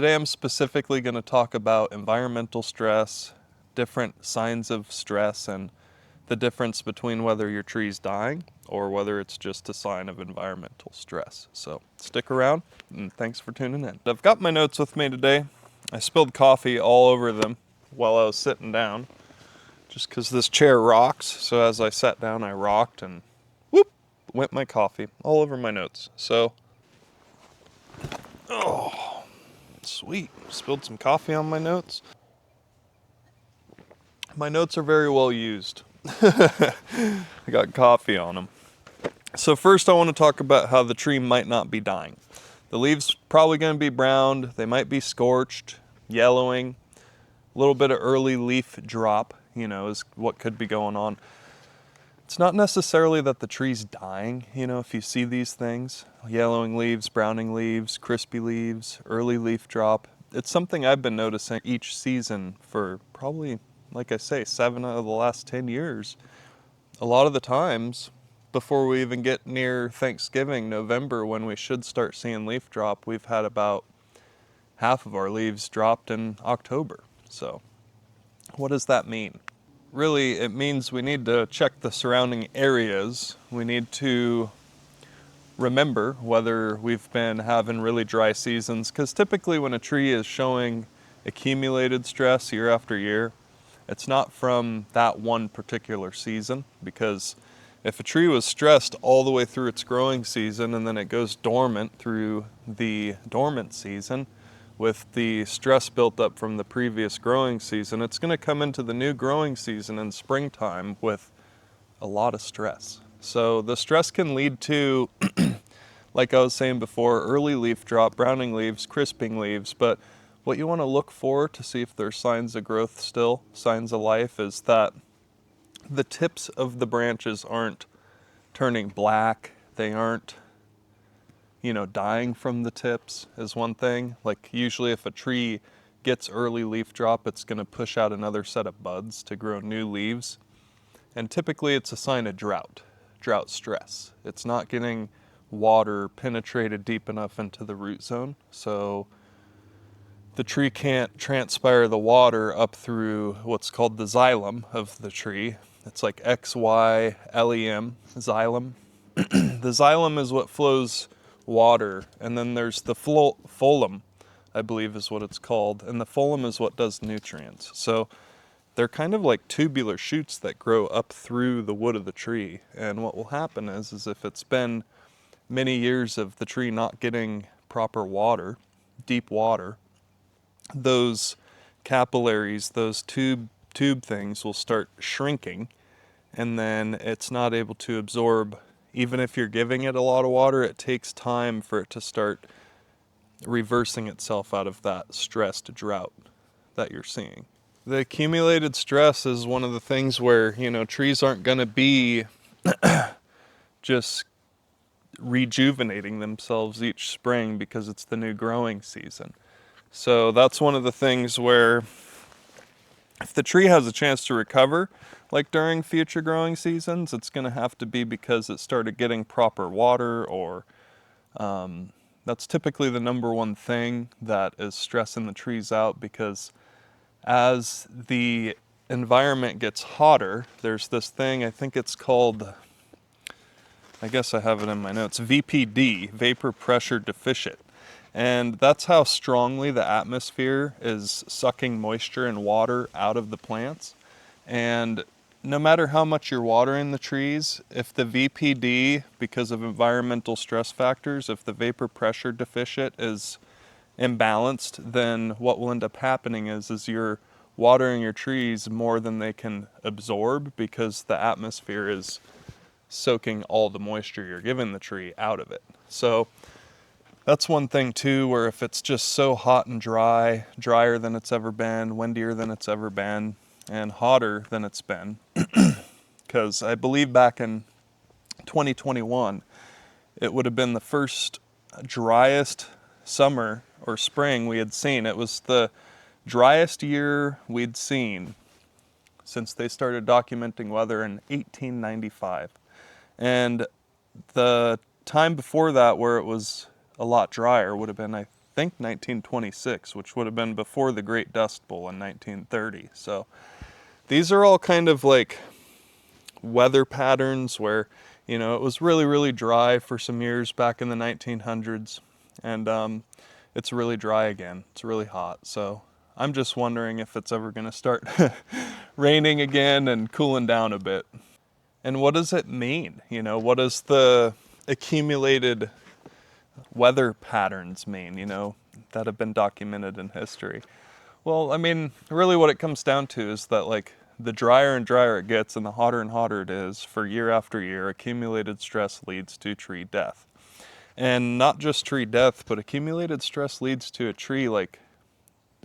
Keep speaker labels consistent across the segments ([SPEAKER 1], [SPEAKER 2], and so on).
[SPEAKER 1] Today I'm specifically going to talk about environmental stress, different signs of stress, and the difference between whether your tree's dying or whether it's just a sign of environmental stress. So stick around and thanks for tuning in. I've got my notes with me today. I spilled coffee all over them while I was sitting down just because this chair rocks. So as I sat down, I rocked and whoop, went my coffee all over my notes. So, oh, sweet. Spilled some coffee on my notes. My notes are very well used. I got coffee on them. So first I want to talk about how the tree might not be dying. The leaves probably going to be browned. They might be scorched, yellowing. A little bit of early leaf drop, is what could be going on. It's not necessarily that the tree's dying, if you see these things, yellowing leaves, browning leaves, crispy leaves, early leaf drop. It's something I've been noticing each season for probably, like I say, 7 out of the last 10 years. A lot of the times, before we even get near Thanksgiving, November, when we should start seeing leaf drop, we've had about half of our leaves dropped in October. So, what does that mean? Really, it means we need to check the surrounding areas. We need to remember whether we've been having really dry seasons, because typically when a tree is showing accumulated stress year after year, it's not from that one particular season, because if a tree was stressed all the way through its growing season and then it goes dormant through the dormant season with the stress built up from the previous growing season, it's going to come into the new growing season in springtime with a lot of stress. So the stress can lead to, like I was saying before, early leaf drop, browning leaves, crisping leaves, but what you want to look for to see if there's signs of growth still, signs of life, is that the tips of the branches aren't turning black. They aren't, dying from the tips is one thing. Like usually if a tree gets early leaf drop, it's going to push out another set of buds to grow new leaves. And typically it's a sign of drought stress. It's not getting water penetrated deep enough into the root zone. So the tree can't transpire the water up through what's called the xylem of the tree. It's like XYLEM, xylem. The xylem is what flows water, and then there's the phloem, I believe is what it's called, and the phloem is what does nutrients. So they're kind of like tubular shoots that grow up through the wood of the tree, and what will happen is if it's been many years of the tree not getting proper water, deep water, those capillaries, those tube things will start shrinking, and then it's not able to absorb. Even if you're giving it a lot of water, it takes time for it to start reversing itself out of that stressed drought that you're seeing. The accumulated stress is one of the things where, trees aren't going to be just rejuvenating themselves each spring because it's the new growing season. So that's one of the things where if the tree has a chance to recover, like during future growing seasons, it's going to have to be because it started getting proper water, or that's typically the number one thing that is stressing the trees out, because as the environment gets hotter, there's this thing, I think it's called, I guess I have it in my notes, VPD, vapor pressure deficit. And that's how strongly the atmosphere is sucking moisture and water out of the plants. And no matter how much you're watering the trees, if the VPD, because of environmental stress factors, if the vapor pressure deficit is imbalanced, then what will end up happening is you're watering your trees more than they can absorb, because the atmosphere is soaking all the moisture you're giving the tree out of it. So that's one thing too, where if it's just so hot and dry, drier than it's ever been, windier than it's ever been, and hotter than it's been, because I believe back in 2021, it would have been the first driest summer or spring we had seen. It was the driest year we'd seen since they started documenting weather in 1895. And the time before that where it was a lot drier would have been, I think 1926, which would have been before the Great Dust Bowl in 1930. So these are all kind of like weather patterns where, you know, it was really, really dry for some years back in the 1900s, and it's really dry again. It's really hot. So I'm just wondering if it's ever going to start raining again and cooling down a bit. And what does it mean? You know, what does the accumulated weather patterns mean, you know, that have been documented in history? Well, I mean, really what it comes down to is that, like, the drier and drier it gets and the hotter it is for year after year, accumulated stress leads to tree death. And not just tree death, but accumulated stress leads to a tree, like,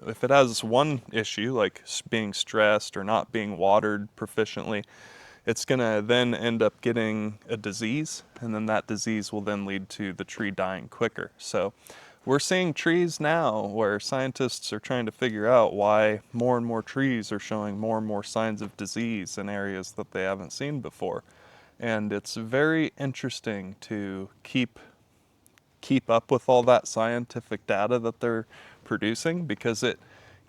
[SPEAKER 1] if it has one issue, like being stressed or not being watered proficiently, it's going to then end up getting a disease, and then that disease will then lead to the tree dying quicker. So we're seeing trees now where scientists are trying to figure out why more and more trees are showing more and more signs of disease in areas that they haven't seen before. And it's very interesting to keep up with all that scientific data that they're producing, because it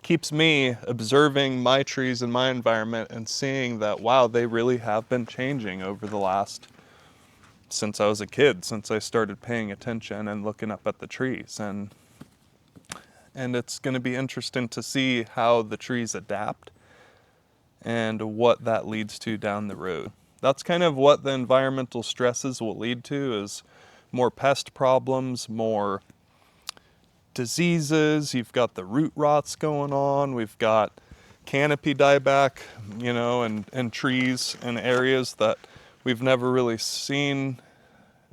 [SPEAKER 1] keeps me observing my trees and my environment and seeing that, wow, they really have been changing over the last, since I was a kid, since I started paying attention and looking up at the trees. And it's going to be interesting to see how the trees adapt and what that leads to down the road. That's kind of what the environmental stresses will lead to, is more pest problems, more diseases. You've got the root rots going on. We've got canopy dieback, you know, and trees in areas that we've never really seen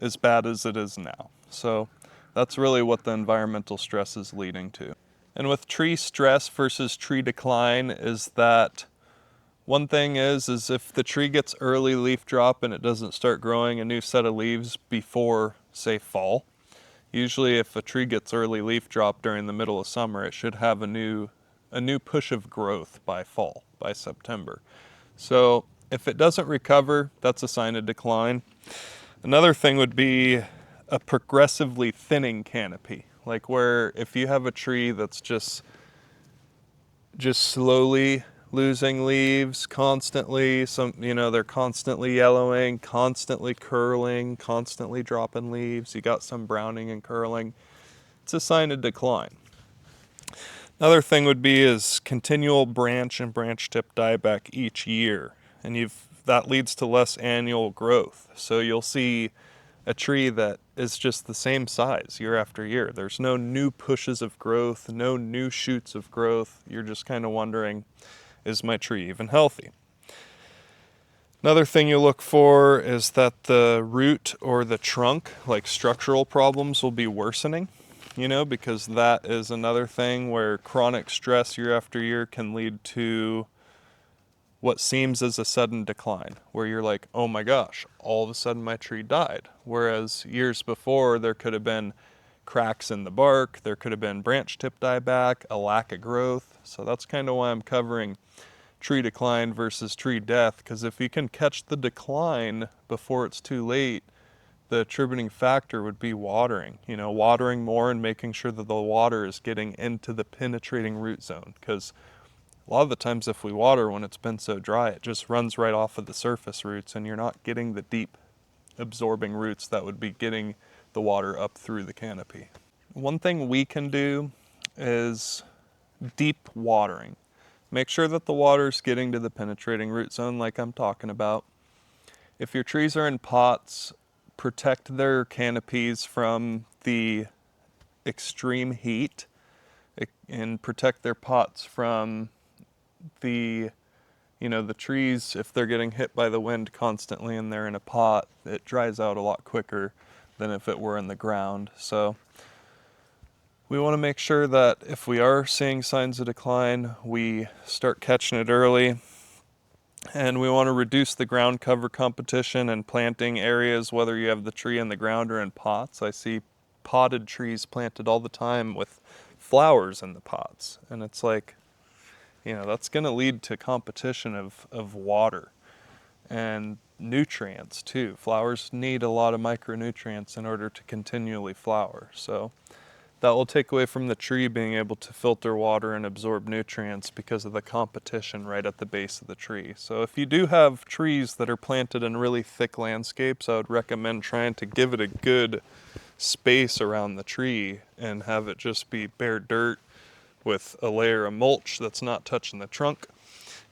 [SPEAKER 1] as bad as it is now. So that's really what the environmental stress is leading to. And with tree stress versus tree decline is that one thing is if the tree gets early leaf drop and it doesn't start growing a new set of leaves before, say, fall, usually if a tree gets early leaf drop during the middle of summer, it should have a new push of growth by fall, by September. So if it doesn't recover, that's a sign of decline. Another thing would be a progressively thinning canopy, like where if you have a tree that's just slowly losing leaves constantly, they're constantly yellowing, constantly curling, constantly dropping leaves, you got some browning and curling, it's a sign of decline. Another thing would be is continual branch and branch tip dieback each year, and that leads to less annual growth. So you'll see a tree that is just the same size year after year. There's no new pushes of growth, no new shoots of growth. You're just kind of wondering, is my tree even healthy? Another thing you look for is that the root or the trunk, like structural problems, will be worsening, because that is another thing where chronic stress year after year can lead to what seems as a sudden decline, where you're like, oh my gosh, all of a sudden my tree died. Whereas years before, there could have been cracks in the bark, there could have been branch tip dieback, a lack of growth. So that's kind of why I'm covering tree decline versus tree death, because if you can catch the decline before it's too late, the attributing factor would be watering, watering more and making sure that the water is getting into the penetrating root zone, because a lot of the times if we water when it's been so dry, it just runs right off of the surface roots and you're not getting the deep absorbing roots that would be getting the water up through the canopy. One thing we can do is deep watering. Make sure that the water is getting to the penetrating root zone like I'm talking about. If your trees are in pots, protect their canopies from the extreme heat and protect their pots from the trees. If they're getting hit by the wind constantly and they're in a pot, it dries out a lot quicker than if it were in the ground. So we want to make sure that if we are seeing signs of decline, we start catching it early. And we want to reduce the ground cover competition and planting areas, whether you have the tree in the ground or in pots. I see potted trees planted all the time with flowers in the pots. And it's like, that's going to lead to competition of water and nutrients too. Flowers need a lot of micronutrients in order to continually flower. So that will take away from the tree being able to filter water and absorb nutrients because of the competition right at the base of the tree. So if you do have trees that are planted in really thick landscapes, I would recommend trying to give it a good space around the tree and have it just be bare dirt with a layer of mulch that's not touching the trunk.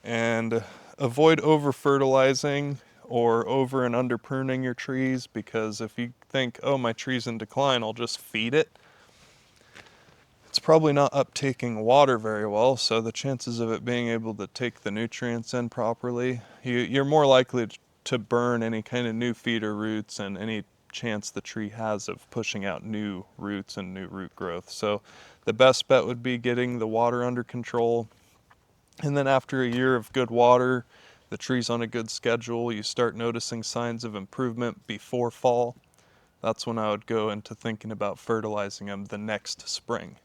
[SPEAKER 1] And avoid over fertilizing or over and under pruning your trees, because if you think, oh, my tree's in decline, I'll just feed it, it's probably not uptaking water very well, so the chances of it being able to take the nutrients in properly, you're more likely to burn any kind of new feeder roots and any chance the tree has of pushing out new roots and new root growth. So the best bet would be getting the water under control. And then after a year of good water, the tree's on a good schedule, you start noticing signs of improvement before fall. That's when I would go into thinking about fertilizing them the next spring.